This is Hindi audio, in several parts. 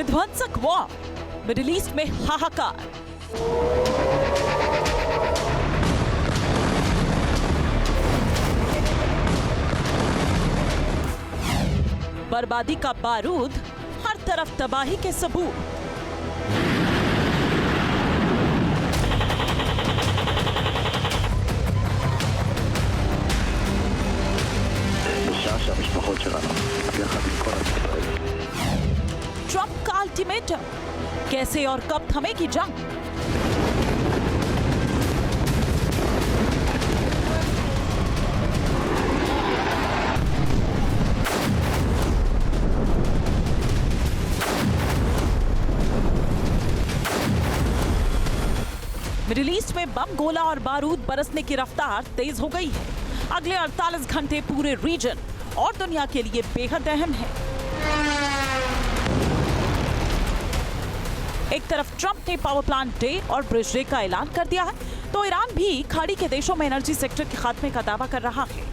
विध्वंसक वॉर, मिडिल ईस्ट में हाहाकार। बर्बादी का बारूद, हर तरफ तबाही के सबूत। ट्रंप का अल्टीमेटम, कैसे और कब थमेगी जंग? मिडिल ईस्ट में बम, गोला और बारूद बरसने की रफ्तार तेज हो गई है। अगले 48 घंटे पूरे रीजन और दुनिया के लिए बेहद अहम है। एक तरफ ट्रंप ने पावर प्लांट डे और ब्रिज डे का ऐलान कर दिया है, तो ईरान भी खाड़ी के देशों में एनर्जी सेक्टर के खात्मे का दावा कर रहा है।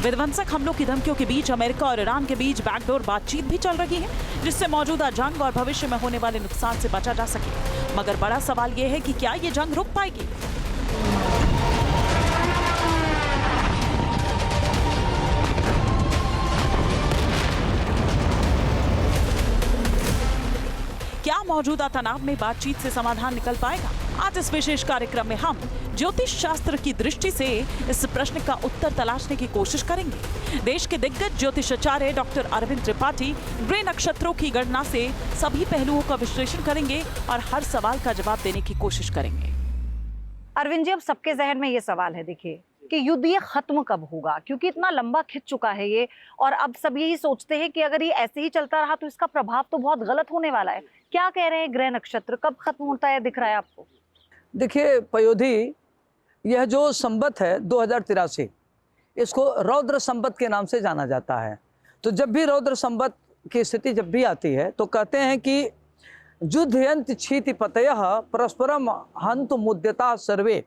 विध्वंसक हमलों की धमकियों के बीच अमेरिका और ईरान के बीच बैकडोर बातचीत भी चल रही है, जिससे मौजूदा जंग और भविष्य में होने वाले नुकसान से बचा जा सके। मगर बड़ा सवाल यह है कि क्या ये जंग रुक पाएगी? क्या मौजूदा तनाव में बातचीत से समाधान निकल पाएगा? आज इस विशेष कार्यक्रम में हम ज्योतिष शास्त्र की दृष्टि से इस प्रश्न का उत्तर तलाशने की कोशिश करेंगे। देश के दिग्गज ज्योतिषाचार्य डॉक्टर अरविंद त्रिपाठी ग्रह नक्षत्रों की गणना से सभी पहलुओं का विश्लेषण करेंगे और हर सवाल का जवाब देने की कोशिश करेंगे। अरविंद जी, अब सबके जहन में ये सवाल है, देखिए कि युद्ध ये खत्म कब होगा, क्योंकि इतना लंबा खिंच चुका है ये, और अब सब यही सोचते हैं कि अगर ये ऐसे ही चलता रहा तो इसका प्रभाव तो बहुत गलत होने वाला है। क्या कह रहे हैं ग्रह नक्षत्र, कब खत्म होता है दिख रहा है आपको? देखिए पयोधी, यह जो संवत है 2083, इसको रौद्र संवत के नाम से जाना जाता है। तो जब भी रौद्र संवत की स्थिति जब भी आती है तो कहते हैं कि युद्धयंत क्षिति पतयः परस्परम हंतु मुद्यता सर्वे,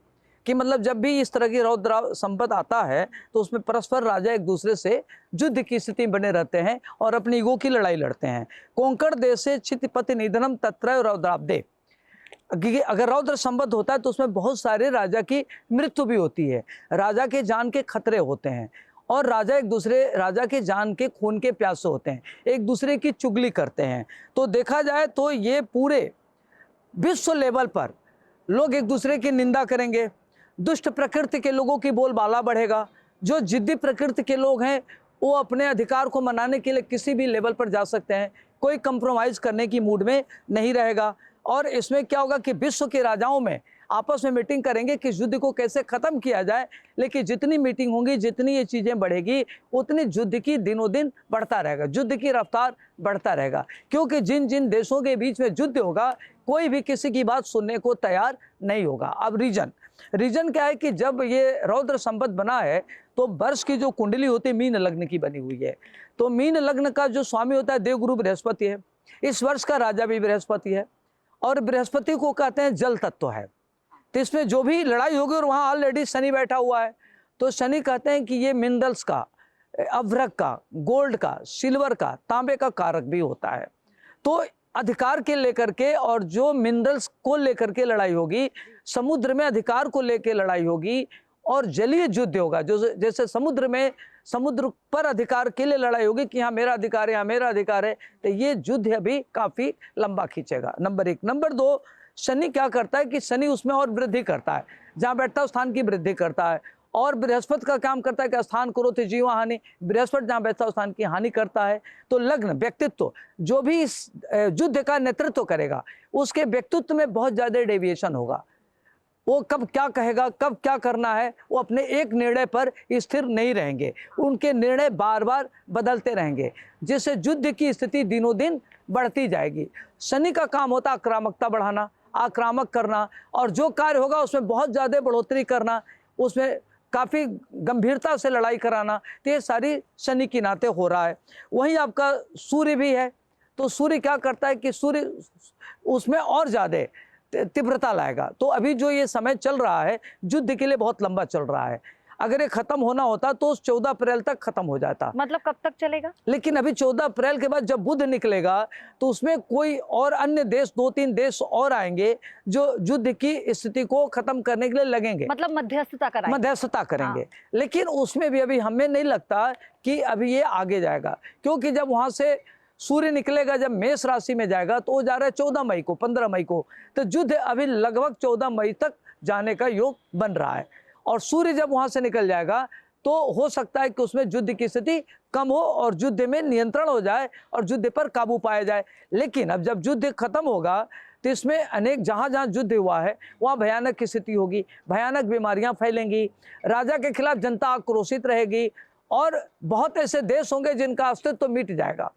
कि मतलब जब भी इस तरह की रौद्र संपत आता है तो उसमें परस्पर राजा एक दूसरे से युद्ध की स्थिति बने रहते हैं और अपनी ईगो की लड़ाई लड़ते हैं। कोंकण देशे क्षितिपति निधनम तत्र रौद्राब्दे, अगर रौद्र संबद्ध होता है तो उसमें बहुत सारे राजा की मृत्यु भी होती है, राजा के जान के खतरे होते हैं और राजा एक दूसरे राजा के जान के खून के प्यासे होते हैं, एक दूसरे की चुगली करते हैं। तो देखा जाए तो ये पूरे विश्व लेवल पर लोग एक दूसरे की निंदा करेंगे, दुष्ट प्रकृति के लोगों की बोलबाला बढ़ेगा, जो जिद्दी प्रकृति के लोग हैं वो अपने अधिकार को मनाने के लिए किसी भी लेवल पर जा सकते हैं, कोई कंप्रोमाइज़ करने की मूड में नहीं रहेगा। और इसमें क्या होगा कि विश्व के राजाओं में आपस में मीटिंग करेंगे कि युद्ध को कैसे ख़त्म किया जाए, लेकिन जितनी मीटिंग होंगी, जितनी ये चीज़ें बढ़ेगी, उतनी युद्ध की दिनों दिन बढ़ता रहेगा, युद्ध की रफ्तार बढ़ता रहेगा। क्योंकि जिन जिन देशों के बीच में युद्ध होगा कोई भी किसी की बात सुनने को तैयार नहीं होगा। अब रीजन क्या है कि जब ये रौद्र संपत बना है तो वर्ष की जो कुंडली होती है मीन लग्न की बनी हुई है, तो मीन लग्न का जो स्वामी होता है देवगुरु बृहस्पति है, इस वर्ष का राजा भी बृहस्पति है और बृहस्पति को कहते हैं जल तत्व है। तो इसमें जो भी लड़ाई होगी, और वहाँ ऑलरेडी शनि बैठा हुआ है, तो शनि कहते हैं कि ये मिनरल्स का, अभ्रक का, गोल्ड का, सिल्वर का, तांबे का कारक भी होता है। तो अधिकार के लेकर के और जो मिनरल्स को लेकर के लड़ाई होगी, समुद्र में अधिकार को लेकर लड़ाई होगी और जलीय युद्ध होगा, जो जैसे समुद्र में समुद्र पर अधिकार के लिए लड़ाई होगी कि यहाँ मेरा अधिकार है, यहाँ मेरा अधिकार है, तो ये युद्ध अभी काफ़ी लंबा खींचेगा। नंबर 1। नंबर 2, शनि क्या करता है कि शनि उसमें और वृद्धि करता है, जहाँ बैठता है स्थान की वृद्धि करता है, और बृहस्पति का काम करता है कि स्थान करो तो जीव हानि, बृहस्पति जहाँ बैठता है स्थान की हानि करता है। तो लग्न, व्यक्तित्व, जो भी इस युद्ध का नेतृत्व करेगा उसके व्यक्तित्व में बहुत ज़्यादा डेविएशन होगा। वो कब क्या कहेगा, कब क्या करना है, वो अपने एक निर्णय पर स्थिर नहीं रहेंगे, उनके निर्णय बार बार बदलते रहेंगे, जिससे युद्ध की स्थिति दिनों दिन बढ़ती जाएगी। शनि का काम होता है आक्रामकता बढ़ाना, आक्रामक करना, और जो कार्य होगा उसमें बहुत ज़्यादा बढ़ोतरी करना, उसमें काफ़ी गंभीरता से लड़ाई कराना। तो ये सारी शनि की नाते हो रहा है। वहीं आपका सूर्य भी है, तो सूर्य क्या करता है कि सूर्य उसमें और ज़्यादा तीव्रता लाएगा। तो अभी जो ये समय चल रहा है युद्ध के लिए बहुत लंबा चल रहा है। अगर ये खत्म होना होता तो 14 अप्रैल तक खत्म हो जाता। मतलब कब तक चलेगा? लेकिन अभी 14 अप्रैल के बाद जब बुध निकलेगा तो उसमें कोई और अन्य देश, 2-3 देश और आएंगे जो युद्ध की स्थिति को खत्म करने के लिए लगेंगे, मतलब मध्यस्थता करेंगे। लेकिन उसमें भी अभी हमें नहीं लगता कि अभी ये आगे जाएगा, क्योंकि जब वहां से सूर्य निकलेगा, जब मेष राशि में जाएगा तो वो जा रहा है 14 मई को, 15 मई को, तो युद्ध अभी लगभग 14 मई तक जाने का योग बन रहा है। और सूर्य जब वहां से निकल जाएगा तो हो सकता है कि उसमें युद्ध की स्थिति कम हो और युद्ध में नियंत्रण हो जाए और युद्ध पर काबू पाया जाए। लेकिन अब जब युद्ध खत्म होगा तो इसमें अनेक, जहाँ जहाँ युद्ध हुआ है वहाँ भयानक की स्थिति होगी, भयानक बीमारियां फैलेंगी, राजा के खिलाफ जनता आक्रोशित रहेगी और बहुत ऐसे देश होंगे जिनका अस्तित्व मिट जाएगा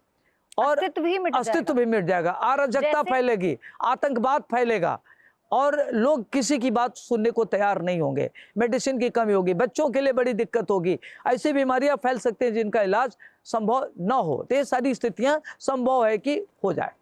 और अस्तित्व भी मिट जाएगा, अराजकता फैलेगी, आतंकवाद फैलेगा और लोग किसी की बात सुनने को तैयार नहीं होंगे, मेडिसिन की कमी होगी, बच्चों के लिए बड़ी दिक्कत होगी, ऐसी बीमारियां फैल सकती हैं जिनका इलाज संभव न हो। तो ये सारी स्थितियां संभव है कि हो जाए।